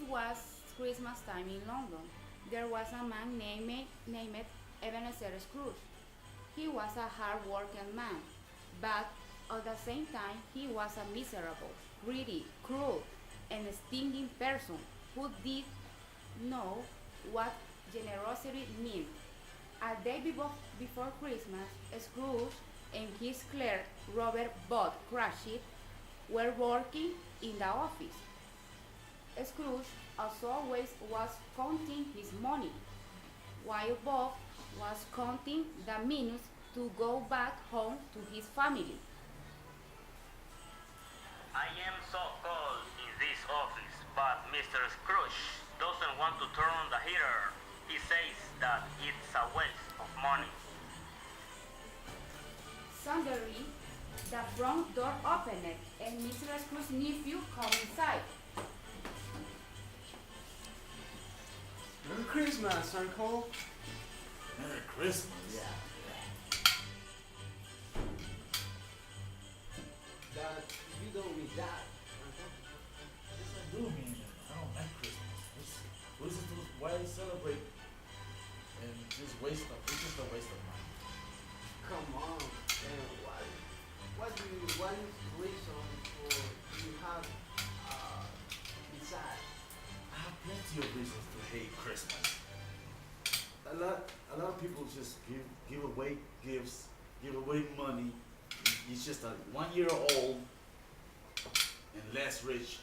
was Christmas time in London. There was a man named Ebenezer Scrooge. He was a hard-working man, but at the same time he was a miserable, greedy, cruel, and stingy person who did know what generosity meant. A day before Christmas, Scrooge and his clerk, Robert Bot Cratchit, were working in the office. Scrooge, as always, was counting his money, while Bob was counting the minutes to go back home to his family. I am so cold in this office, but Mr. Scrooge doesn't want to turn on the heater. He says that it's a waste of money. Suddenly, the front door opened and Mr. Scrooge's nephew came inside. Merry Christmas, Uncle. Merry Christmas. Yeah. That you don't need that, Uncle. Yes, I do mean it. I don't like Christmas. Why celebrate? And just it's just a waste of money. Come on. And what is the reason for you have beside? I have plenty of reasons to hate Christmas. A lot of people just give away gifts, give away money. It's just a 1 year old and less rich.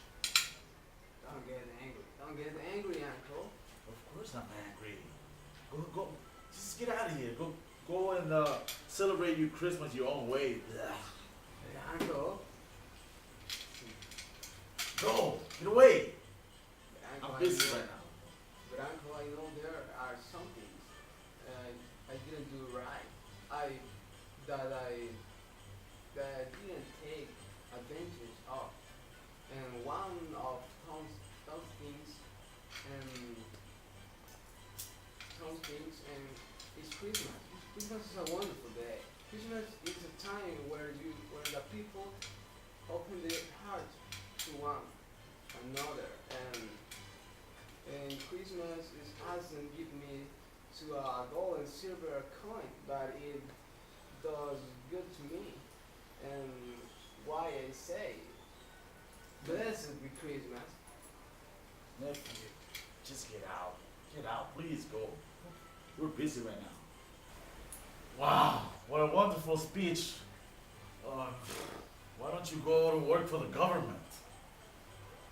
Don't get angry. Don't get angry, Uncle. Of course I'm angry. Go, just get out of here. Go and celebrate your Christmas your own way. Ugh. Hey, Uncle. Go, get away. Uncle, I'm busy I know, right now. But Uncle, I know there are some things I didn't do right. That I didn't take advantage of. And one of those things and it's Christmas. Christmas is a wonderful day. Christmas is a time where the people open their hearts to one another and Christmas hasn't given me to a gold and silver coin, but it does good to me. And why I say, blessed be Christmas. Nephew, just get out. Get out, please go. We're busy right now. Wow, what a wonderful speech. Why don't you go to work for the government?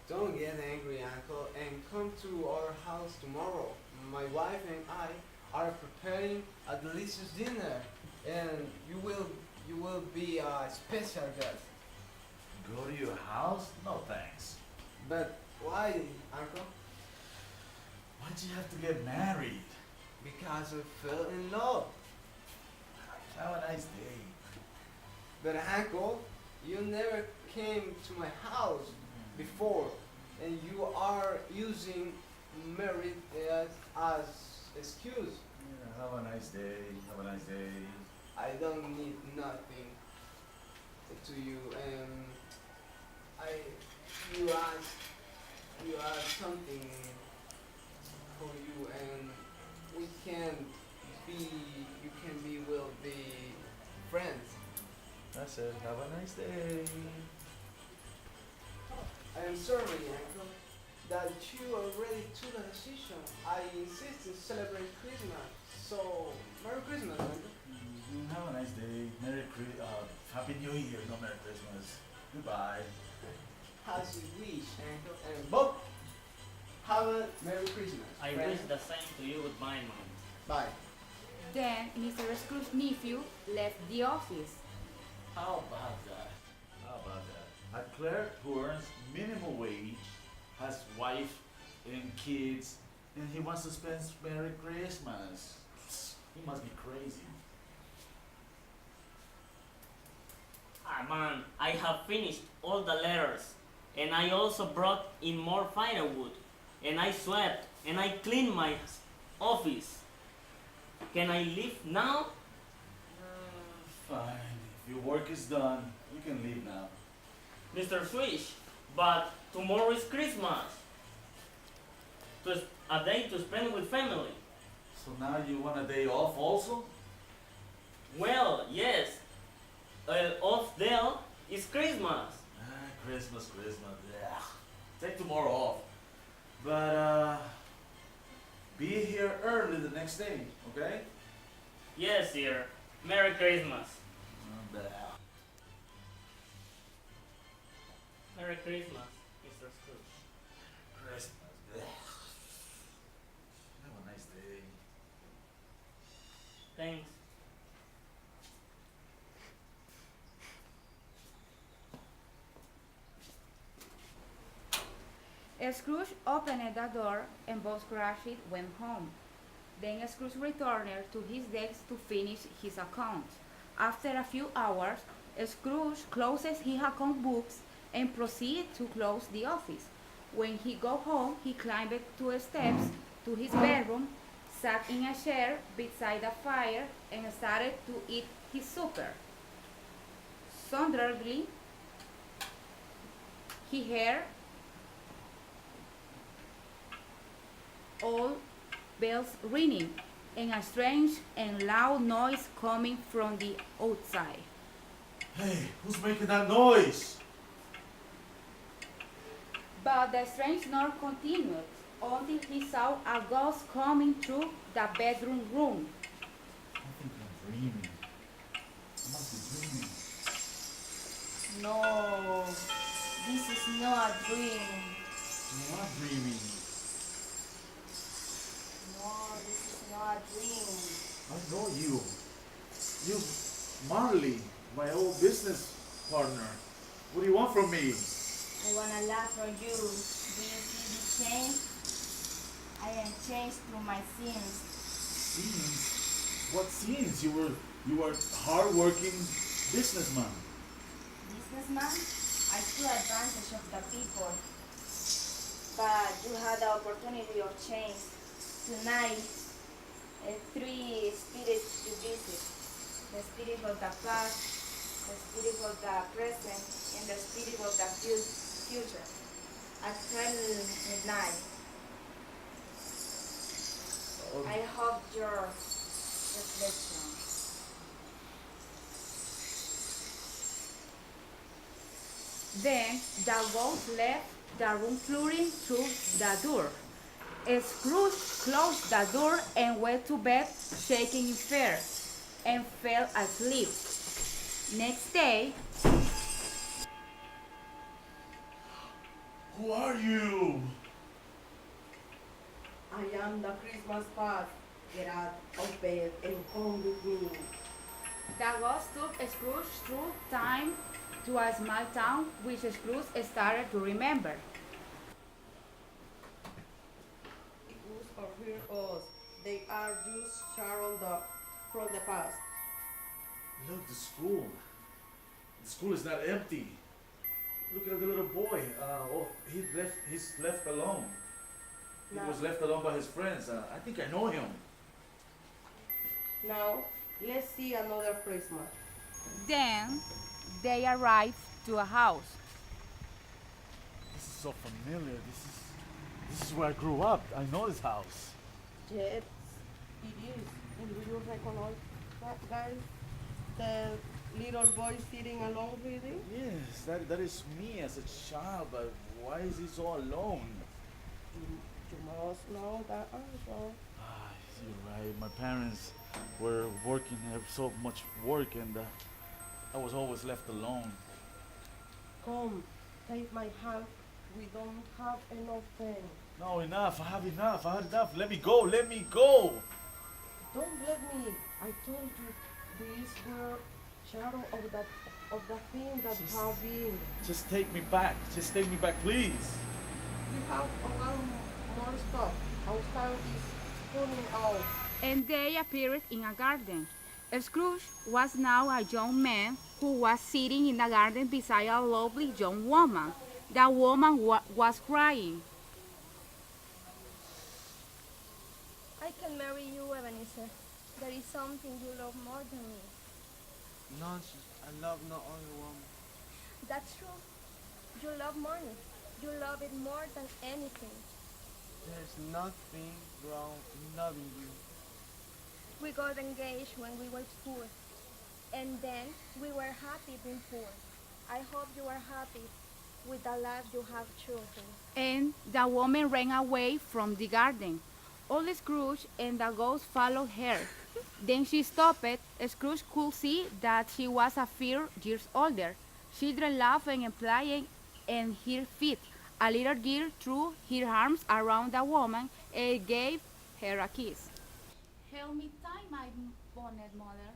Don't get angry, Uncle, and come to our house tomorrow. My wife and I are preparing a delicious dinner, and you will be a special guest. Go to your house? No thanks. But why, Uncle? Why'd you have to get married? Because we fell in love. Have a nice day. But Uncle, you never came to my house before, and you are using marriage as excuse. Yeah, have a nice day. Have a nice day. I don't need nothing to you, and you ask something for you, and we can will be friends. That's it. Have a nice day. I am sorry, Uncle, that you already took a decision. I insist to celebrate Christmas, so Merry Christmas, Uncle. Have a nice day. Happy New Year. No Merry Christmas. Goodbye. As you wish, Uncle, and Bob, have a Merry Christmas. I friend. wish the same to you with mine, Mom. Bye. Then Mr. Scrooge's nephew left the office. How about that? How about that? A clerk who earns minimum wage, has wife and kids, and he wants to spend Merry Christmas. He must be crazy. Ah man, I have finished all the letters, and I also brought in more firewood, and I swept, and I cleaned my office. Can I leave now? Fine. If your work is done, you can leave now. Mr. Swish, but tomorrow is Christmas. a day to spend with family. So now you want a day off also? Well, yes. Off there is Christmas. Christmas. Yeah. Take tomorrow off. But be here early the next day, okay? Yes, dear. Merry Christmas. Bleh. Merry Christmas, Mr. Scrooge. Christmas. Bleh. Have a nice day. Thanks. Scrooge opened the door and both Cratchit went home. Then Scrooge returned to his desk to finish his account. After a few hours, Scrooge closes his account books and proceeded to close the office. When he got home, he climbed 2 steps to his bedroom, sat in a chair beside the fire, and started to eat his supper. Suddenly, he heard all bells ringing and a strange and loud noise coming from the outside. Hey, who's making that noise? But the strange noise continued until he saw a ghost coming through the bedroom room. I think I'm dreaming. I must be dreaming. No, this is not a dream. I'm not dreaming. No, this is not a dream. I know you. You, Marley, my old business partner. What do you want from me? I wanna laugh for you. Do you see the change? I am changed through my sins. Scenes? What scenes? You were hard-working businessman. Businessman, I took advantage of the people. But you had the opportunity of change. Tonight, 3 spirits to visit. The spirit of the past, the spirit of the present, and the spirit of the future. At 12 midnight. I hope your reflection. Then the ghost left the room flying through the door. Scrooge closed the door and went to bed, shaking in fear, and fell asleep. Next day, Who are you? I am the Christmas past. Get out of bed and come with me. the ghost took Scrooge through time to a small town which Scrooge started to remember. Ghosts are here us. They are just shadows from the past. Look, the school. The school is not empty. Look at the little boy. He's left alone. He No. was left alone by his friends. I think I know him. Now, let's see another Christmas. Then they arrived to a house. This is so familiar. This is where I grew up. I know this house. Yes, it is. And do you recognize that guy? The little boy sitting alone reading? Yes, that is me as a child, but why is he so alone? You must know that also. You're right. My parents were working, have so much work, and I was always left alone. Come, take my hand. We don't have enough time. No, enough. I have enough. Let me go. Let me go. Don't let me. I told you these were shadow of the thing that Just- have been. Just take me back. Just take me back, please. We have a lot more stuff. Our time is running out. And they appeared in a garden. Scrooge was now a young man who was sitting in the garden beside a lovely young woman. The woman was crying. I can marry you, Ebenezer. There is something you love more than me. Nonsense. I love no other woman. That's true. You love money. You love it more than anything. There's nothing wrong in loving you. We got engaged when we were poor, and then we were happy being poor. I hope you are happy with the life you have chosen. And the woman ran away from the garden. Old Scrooge and the ghost followed her. Then she stopped. Scrooge could see that she was a few years older. Children laughing and playing at her feet. A little girl threw her arms around the woman and gave her a kiss. Help me tie my bonnet, mother.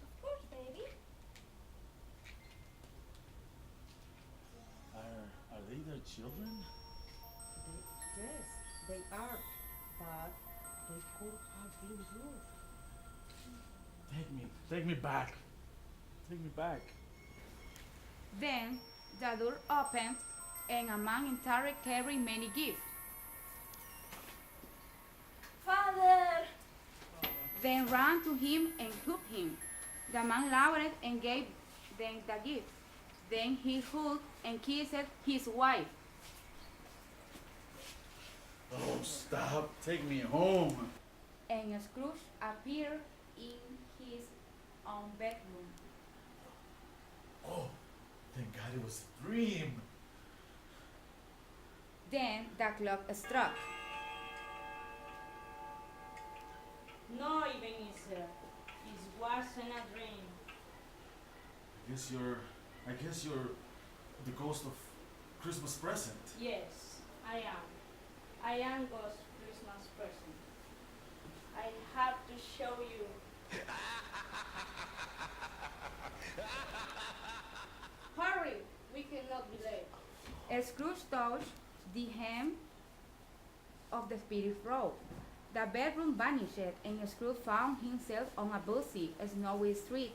Of course, baby. Are they their children? Yes, they are, but they could have been yours. Take me back. Take me back. Then the door opened and a man entered carrying many gifts. Father! Then ran to him and hugged him. The man laughed and gave them the gift. Then he hugged and kissed his wife. Oh, stop. Take me home. And Scrooge appeared in his own bedroom. Oh, thank God it was a dream. Then the clock struck. No, Ebenezer, it wasn't a dream. I guess you're the ghost of Christmas present. Yes, I am. I am Ghost Christmas present. I have to show you. Hurry, we cannot be late. Scrooge touched the hem of the spirit robe. The bedroom vanished, and Scrooge found himself on a busy, snowy street.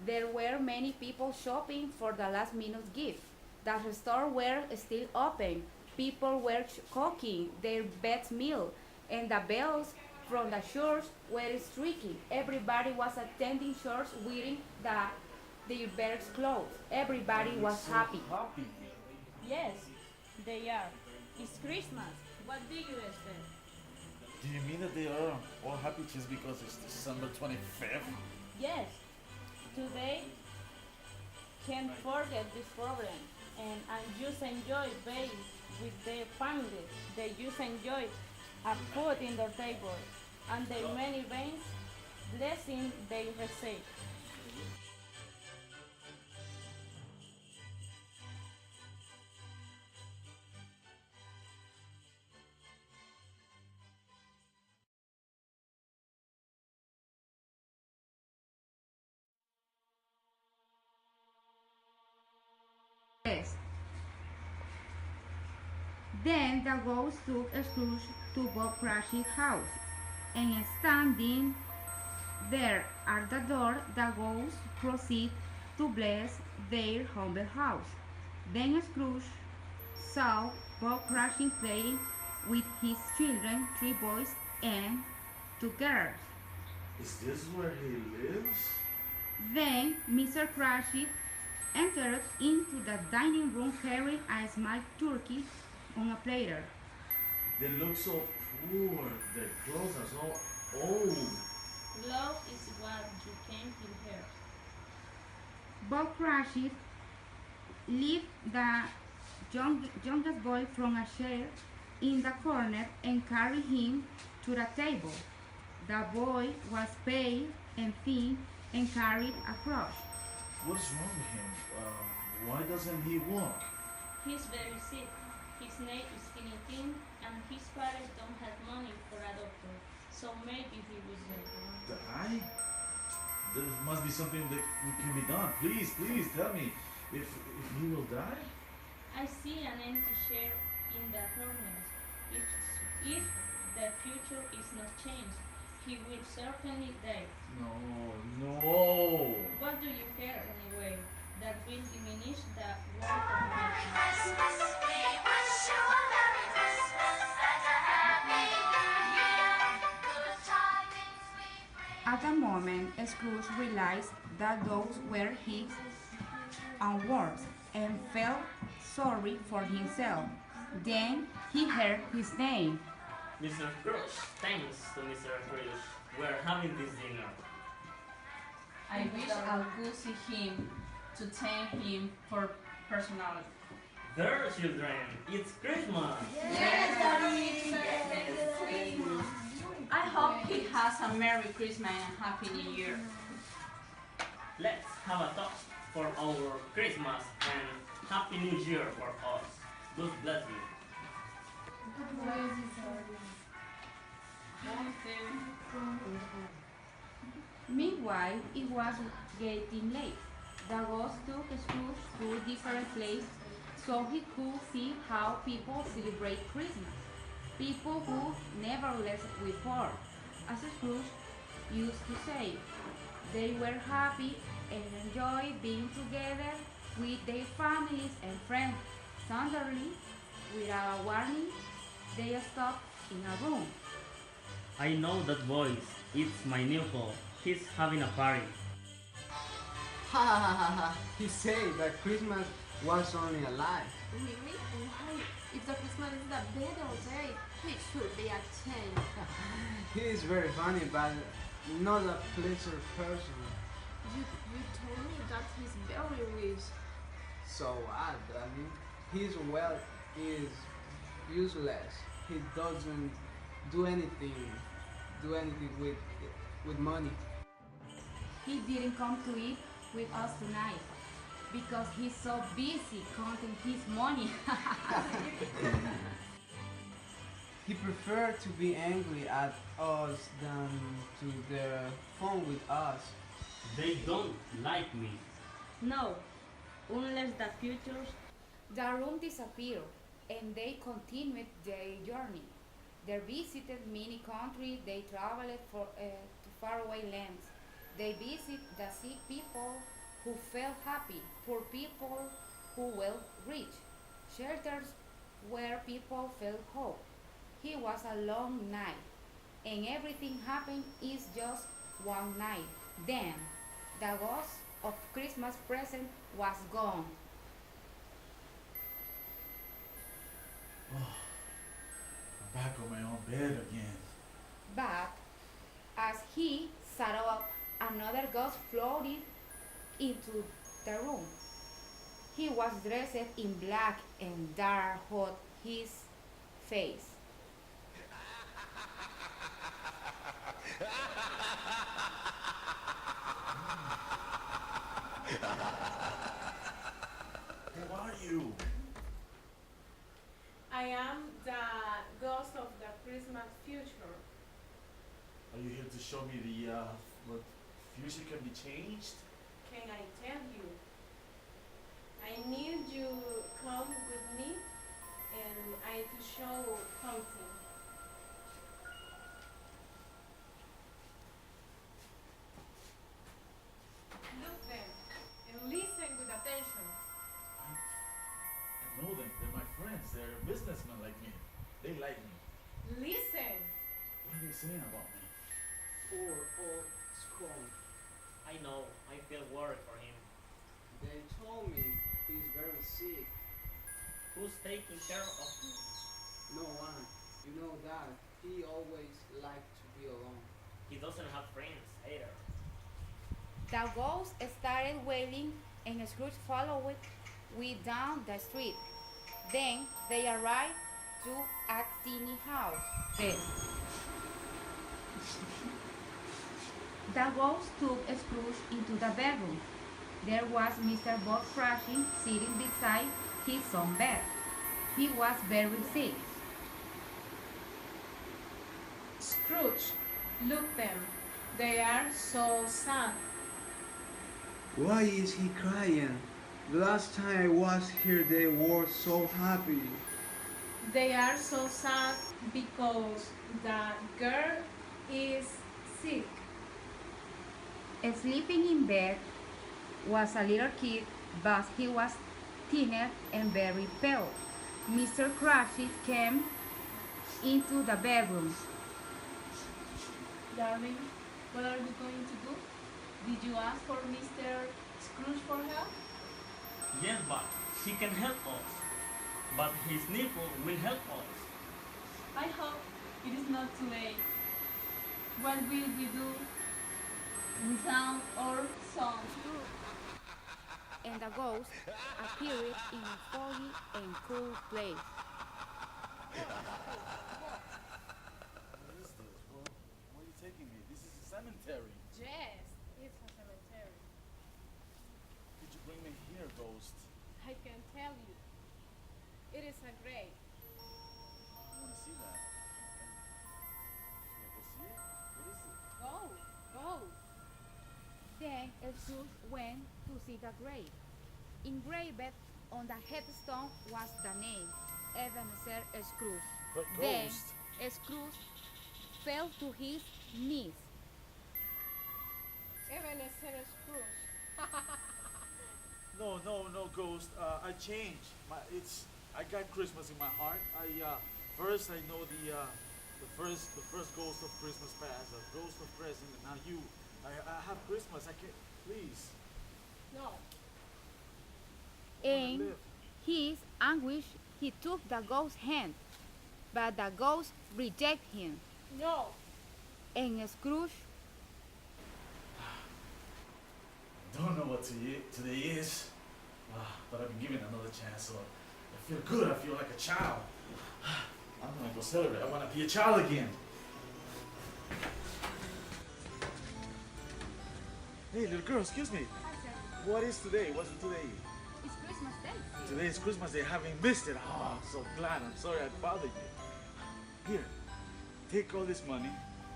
There were many people shopping for the last-minute gift. The stores were still open. People were cooking their best meal, and the bells from the church were striking. Everybody was attending church wearing their best clothes. Everybody was So happy. Yes, they are. It's Christmas. What do you expect? Do you mean that they are all happy just because it's December 25th? Yes, today can't forget this problem, and just enjoy being with their families. They just enjoy a food in their table, and the many blessings they receive. Yes. Then the ghost took Scrooge to Bob Cratchit's house, and standing there at the door, the ghost proceeded to bless their humble house. Then Scrooge saw Bob Cratchit playing with his children, 3 boys and 2 girls. Is this where he lives? Then Mr. Cratchit entered into the dining room carrying a small turkey on a platter. They look so poor. Their clothes are so old. Love is what you came in here. Bob Cratchit lifted the youngest boy from a chair in the corner and carried him to the table. The boy was pale and thin and carried a crutch. What's wrong with him? Why doesn't he walk? He's very sick. His name is skinny thin, and his parents don't have money for a doctor, so maybe he will die. Die? There must be something that can be done. Please, tell me if he will die. I see an empty chair in the furnace. If the future is not changed, he will certainly die. No. What do you care anyway? That will diminish the worth of my At the moment, Scrooge realized that those were his own words and felt sorry for himself. Then he heard his name. Mr. Scrooge, thanks to Mr. Scrooge, we're having this dinner. I wish I could see him to thank him for personally. There, children, it's Christmas! Yes, Daddy! Yes, I hope he has a Merry Christmas and Happy New Year. Let's have a toast for our Christmas and Happy New Year for us. God bless you. Meanwhile, it was getting late. The ghost took Scrooge to different places so he could see how people celebrate Christmas. People who never left before. As Scrooge used to say, they were happy and enjoyed being together with their families and friends. Suddenly, without a warning, they stopped in a room. I know that voice. It's my nephew. He's having a party. Ha ha ha ha ha! He said that Christmas was only a lie. Really? Why? If the Christmas is the better day, he should be attend. He is very funny, but not a pleasure person. You told me that he's very rich. So what, darling? His wealth is useless. He doesn't do anything with money. He didn't come to eat with us tonight because he's so busy counting his money. He preferred to be angry at us than to the phone with us. They don't like me. No, unless the futures. The room disappeared and they continued their journey. They visited many countries, they traveled to faraway lands. They visited the sick people who felt happy, poor people who were rich, shelters where people felt hope. It was a long night, and everything happened is just one night. Then, the ghost of Christmas present was gone. I'm back on my own bed again. But as he sat up, another ghost floated into the room. He was dressed in black and dark hot his face. Who are you? I am the ghost of the Christmas future. Are you here to show me the what future can be changed? Can I tell you? I need you come with me and I to show something. Look them and listen with attention. I know them. They're my friends. They're businessmen like me. They like me. Listen! What are they saying about me? Poor old Scrum. I know. I feel worried for him. They told me he's very sick. Who's taking care of him? No one. You know that. He always liked to be alone. He doesn't have friends either. The ghost started wailing and Scrooge followed with down the street. Then they arrived to a tiny house. The ghost took Scrooge into the bedroom. There was Mr. Bob Crushing sitting beside his own bed. He was very sick. Scrooge, look them. They are so sad. Why is he crying? The last time I was here they were so happy. They are so sad because the girl is sick. Sleeping in bed was a little kid, but he was thinner and very pale. Mr. Crushing came into the bedroom. Darling, what are you going to do? Did you ask for Mr. Scrooge for help? Yes, but he can help us. But his nipple will help us. I hope It is not too late. What will we do without our song? And the ghost appeared in a foggy and cool place. What is this? Well, where are you taking me? This is a cemetery. Yes, it's a cemetery. Did you bring me here, ghost? I can tell you. It is a grave. I want to see that. Should I go see it? What is it? Go, go. Then Scrooge went to see the grave. Engraved on the headstone was the name, Ebenezer Scrooge. But Then ghost. Scrooge fell to his knees. Ebenezer Scrooge. No, ghost. I changed. I got Christmas in my heart. First I know the first ghost of Christmas past, the ghost of present, and now you. I have Christmas. I can't. Please. No. In his anguish, he took the ghost's hand, but the ghost rejected him. No. And Scrooge Don't know what today is, but I've been given another chance, so I feel good. I feel like a child. I'm gonna go celebrate. I wanna be a child again. Hey, little girl, excuse me. Hi, sir. What is today? What's today? It's Christmas Day. Today is Christmas Day. Haven't missed it. Oh, I'm so glad. I'm sorry I bothered you. Here, take all this money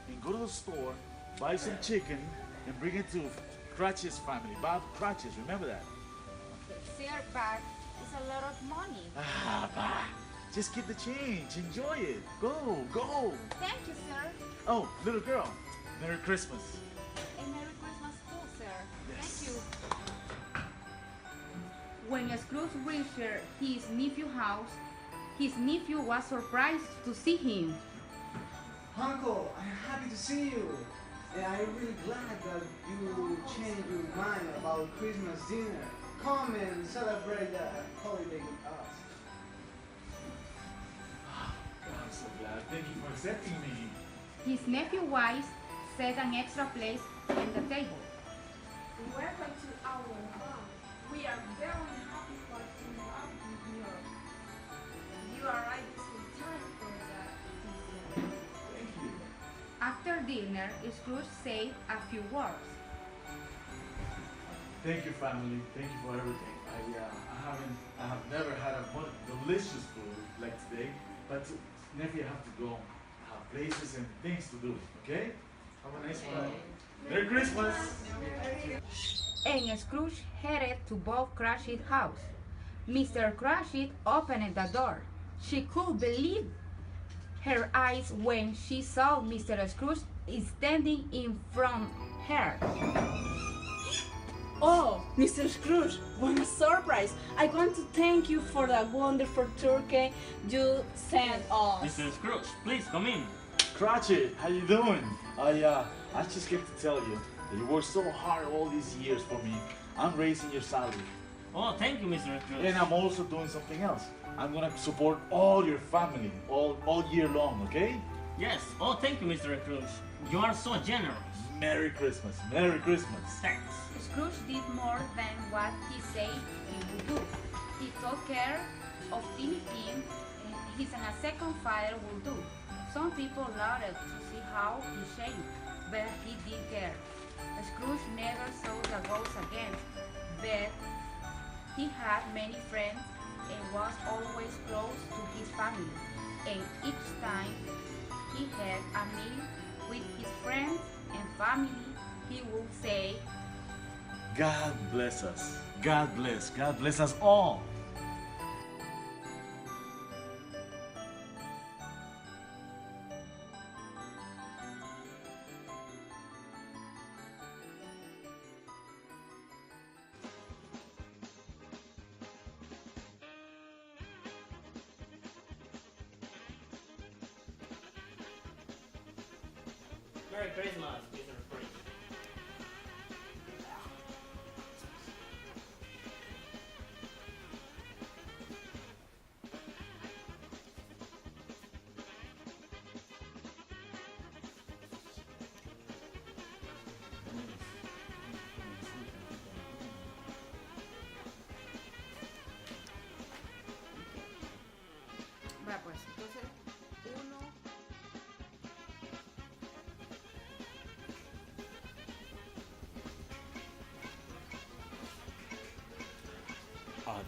and go to the store, buy some chicken, and bring it to Cratchit's family. Bob Cratchit, remember that? Sir, but it's a lot of money. Bah. Just get the change. Enjoy it. Go. Thank you, sir. Oh, little girl, Merry Christmas. And Merry Christmas too, sir. Yes. Thank you. When Scrooge reached his nephew's house, his nephew was surprised to see him. Uncle, I'm happy to see you. And I'm really glad that you changed your mind about Christmas dinner. Come and celebrate the holiday with us. God, I'm so glad. Thank you for accepting me. His nephew's wife set an extra place on the table. Welcome to our home. We are very happy for to have you here. You arrived just in time for the dinner. Thank you. After dinner, Scrooge said a few words. Thank you, family. Thank you for everything. I have never had a more delicious food like today. But nephew, I have to go. I have places and things to do. Okay? Have a nice one. Merry Christmas. And Scrooge headed to Bob Cratchit's house. Mr. Cratchit opened the door. She could believe her eyes when she saw Mr. Scrooge standing in front of her. Oh, Mr. Scrooge, what a surprise! I want to thank you for the wonderful turkey you sent us. Mr. Scrooge, please come in. Cratchit, how you doing? I just came to tell you that you worked so hard all these years for me. I'm raising your salary. Oh, thank you, Mr. Scrooge. And I'm also doing something else. I'm gonna support all your family all year long, okay? Yes. Oh, thank you, Mr. Scrooge. You are so generous. Merry Christmas. Merry Christmas. Thanks. Scrooge did more than what he said he would do. He took care of Timmy Tim, his and a second father would do. Some people laughed to see how he changed, but he did care. Scrooge never saw the ghost again, but he had many friends and was always close to his family. And each time he had a meal with his friends and family, he would say, God bless us. God bless us all. Merry Christmas, Mr. Scrooge.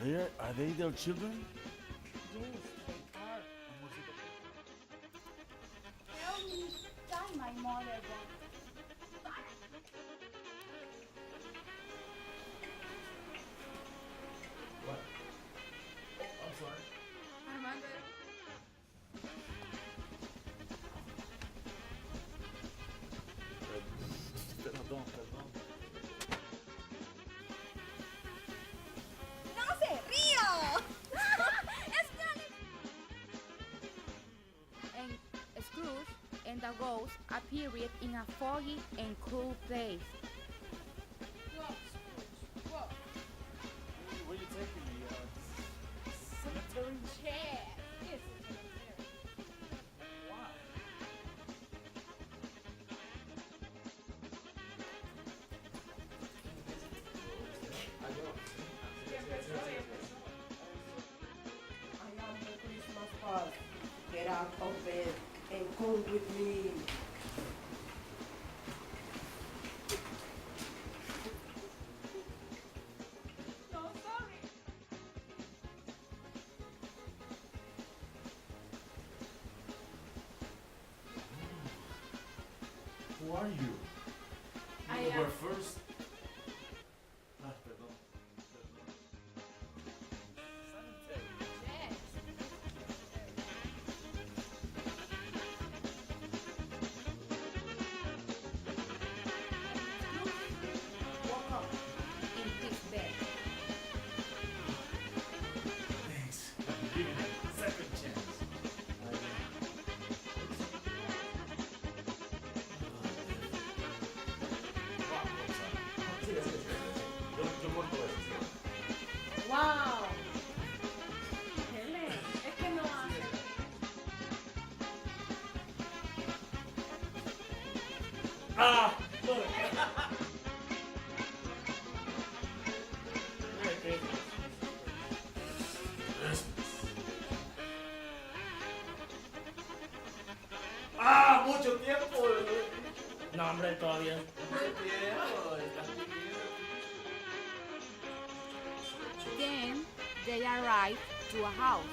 Are they their children? Yes, they are. Help me tie my mother down. What? Oh, I'm sorry. Armando, Perdón, perdón. ¡No se río! ¡Es And Scrooge and the ghost appeared in a foggy and cool place. walk, Scrooge, walk. Where are you taking me? Cemetery? Yes, yes, it's there. Why? I know. I am the Christmas past. Get out of bed and come with me. No, sorry. Who are you? I You am. were first. Ah, perdón. Perdón. Cemetery. Yes. Woke up in his bed. Thanks. I'm giving it a second chance. Yo corto eso, sí. Wow. Helen, es que no hace. Ah! Look. Merry Christmas. ¡Ah! ¡Mucho tiempo! No, hombre, todavía. ¡Mucho tiempo! Estás pidiendo. Then they arrived to a house.